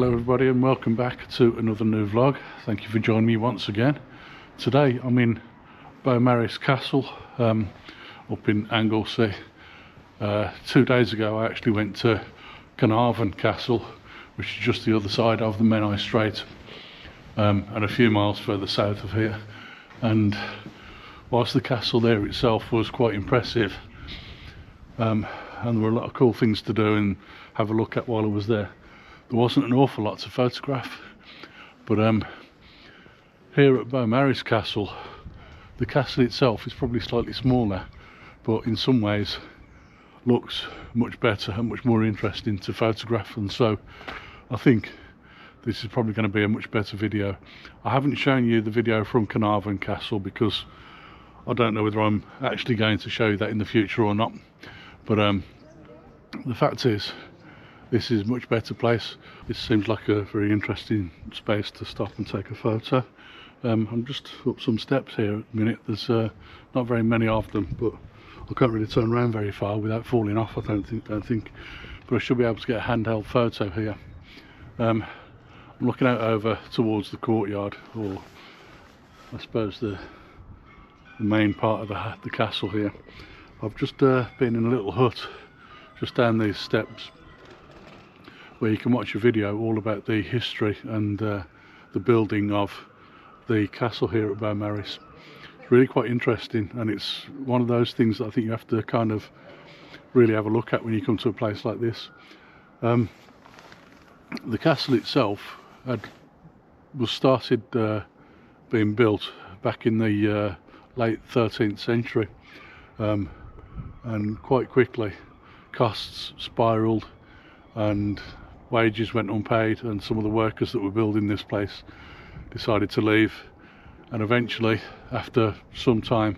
Hello everybody and welcome back to another new vlog. Thank you for joining me once again. Today I'm in Beaumaris Castle up in Anglesey. 2 days ago I actually went to Carnarvon Castle, which is just the other side of the Menai Strait and a few miles further south of here. And whilst the castle there itself was quite impressive, and there were a lot of cool things to do and have a look at while I was there, there wasn't an awful lot to photograph. But here at Beaumaris Castle, the castle itself is probably slightly smaller, but in some ways looks much better and much more interesting to photograph, and so I think this is probably going to be a much better video. I haven't shown you the video from Carnarvon Castle because I don't know whether I'm actually going to show you that in the future or not, but the fact is this is a much better place. This seems like a very interesting space to stop and take a photo. I'm just up some steps here at the minute. There's not very many of them, but I can't really turn around very far without falling off, I don't think. But I should be able to get a handheld photo here. I'm looking out over towards the courtyard, or I suppose the main part of the castle here. I've just been in a little hut just down these steps where you can watch a video all about the history and the building of the castle here at Beaumaris. It's really quite interesting, and it's one of those things that I think you have to kind of really have a look at when you come to a place like this. The castle itself was started being built back in the late 13th century, and quite quickly costs spiraled and wages went unpaid, and some of the workers that were building this place decided to leave, and eventually after some time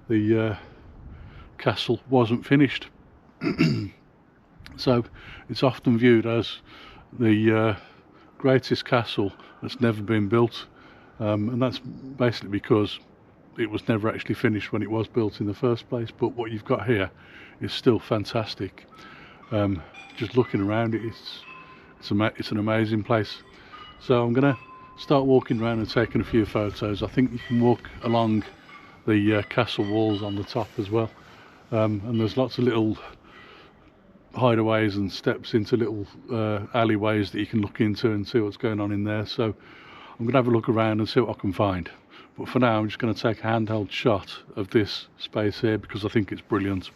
the castle wasn't finished. So it's often viewed as the greatest castle that's never been built, and that's basically because it was never actually finished when it was built in the first place. But what you've got here is still fantastic. Just looking around it, it's an amazing place. So I'm going to start walking around and taking a few photos. I think you can walk along the castle walls on the top as well, and there's lots of little hideaways and steps into little alleyways that you can look into and see what's going on in there. So I'm going to have a look around and see what I can find. But for now I'm just going to take a handheld shot of this space here because I think it's brilliant.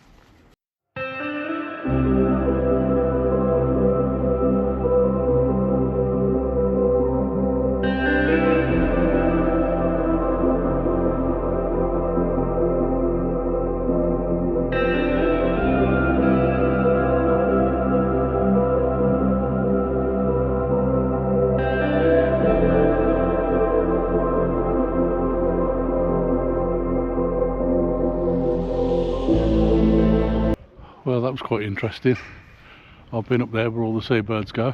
Well, that was quite interesting. I've been up there where all the seabirds go.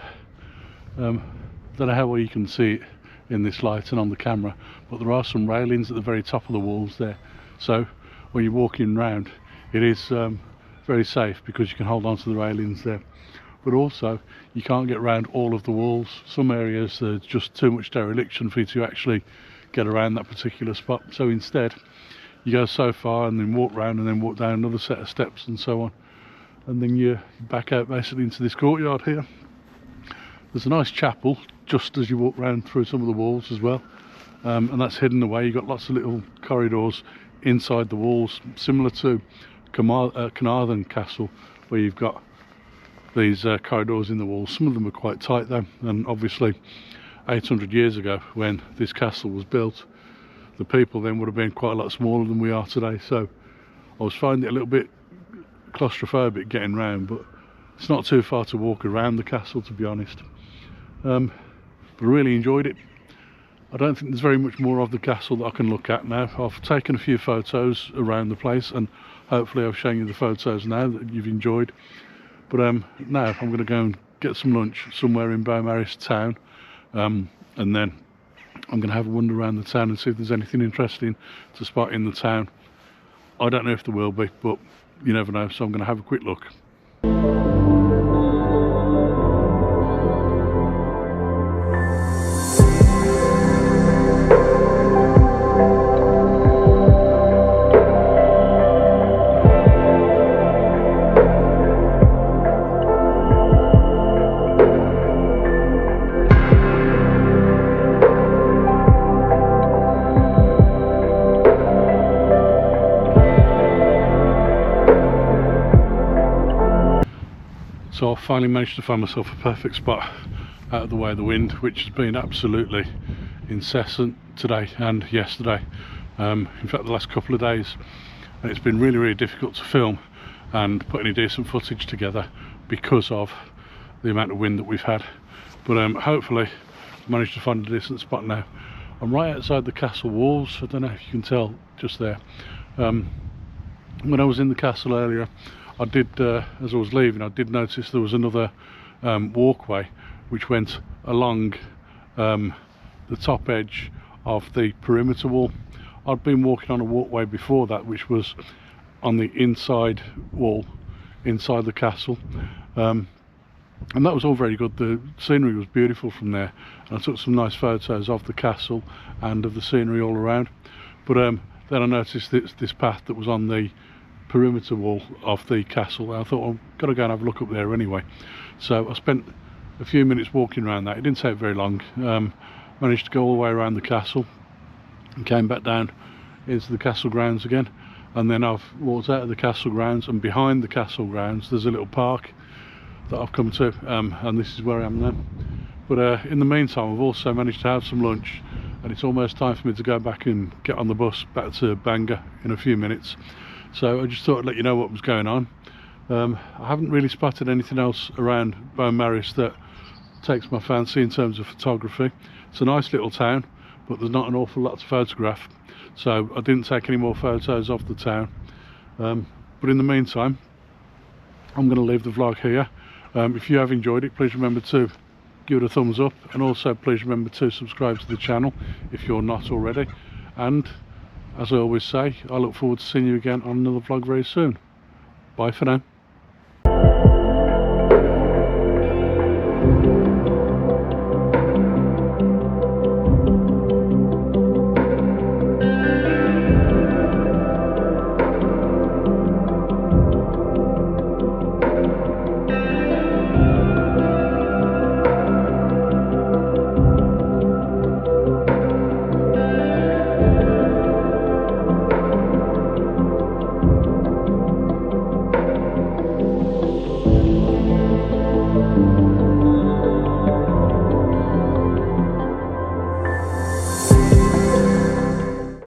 Don't know how well you can see it in this light and on the camera, but there are some railings at the very top of the walls there. So when you're walking around, it is very safe because you can hold on to the railings there. But also, you can't get around all of the walls. Some areas there's just too much dereliction for you to actually get around that particular spot. So instead, you go so far and then walk round and then walk down another set of steps and so on. And then you're back out basically into this courtyard here. There's a nice chapel just as you walk round through some of the walls as well, and that's hidden away. You've got lots of little corridors inside the walls, similar to Carnarvon Castle, where you've got these corridors in the walls. Some of them are quite tight though, and obviously 800 years ago when this castle was built, the people then would have been quite a lot smaller than we are today. So I was finding it a little bit claustrophobic getting round, but it's not too far to walk around the castle, to be honest. But I really enjoyed it. I don't think there's very much more of the castle that I can look at now. I've taken a few photos around the place, and hopefully I've shown you the photos now that you've enjoyed. But now I'm going to go and get some lunch somewhere in Beaumaris town, and then I'm going to have a wander around the town and see if there's anything interesting to spot in the town. I don't know if there will be, but you never know, so I'm going to have a quick look. So I finally managed to find myself a perfect spot out of the way of the wind, which has been absolutely incessant today and yesterday. In fact, the last couple of days, and it's been really difficult to film and put any decent footage together because of the amount of wind that we've had. But hopefully I've managed to find a decent spot now. I'm right outside the castle walls. I don't know if you can tell just there. When I was in the castle earlier, I did, as I was leaving, I did notice there was another walkway which went along the top edge of the perimeter wall. I'd been walking on a walkway before that which was on the inside wall, inside the castle, and that was all very good. The scenery was beautiful from there, and I took some nice photos of the castle and of the scenery all around. But then I noticed this path that was on the perimeter wall of the castle. I thought, well, I've got to go and have a look up there anyway. So I spent a few minutes walking around that. It didn't take very long. Managed to go all the way around the castle and came back down into the castle grounds again. And then I've walked out of the castle grounds, and behind the castle grounds there's a little park that I've come to, and this is where I am now. But in the meantime, I've also managed to have some lunch, and it's almost time for me to go back and get on the bus back to Bangor in a few minutes. So I just thought I'd let you know what was going on. I haven't really spotted anything else around Beaumaris that takes my fancy in terms of photography. It's a nice little town, but there's not an awful lot to photograph, so I didn't take any more photos of the town. But in the meantime, I'm going to leave the vlog here. If you have enjoyed it, please remember to give it a thumbs up, and also please remember to subscribe to the channel if you're not already. And as I always say, I look forward to seeing you again on another vlog very soon. Bye for now.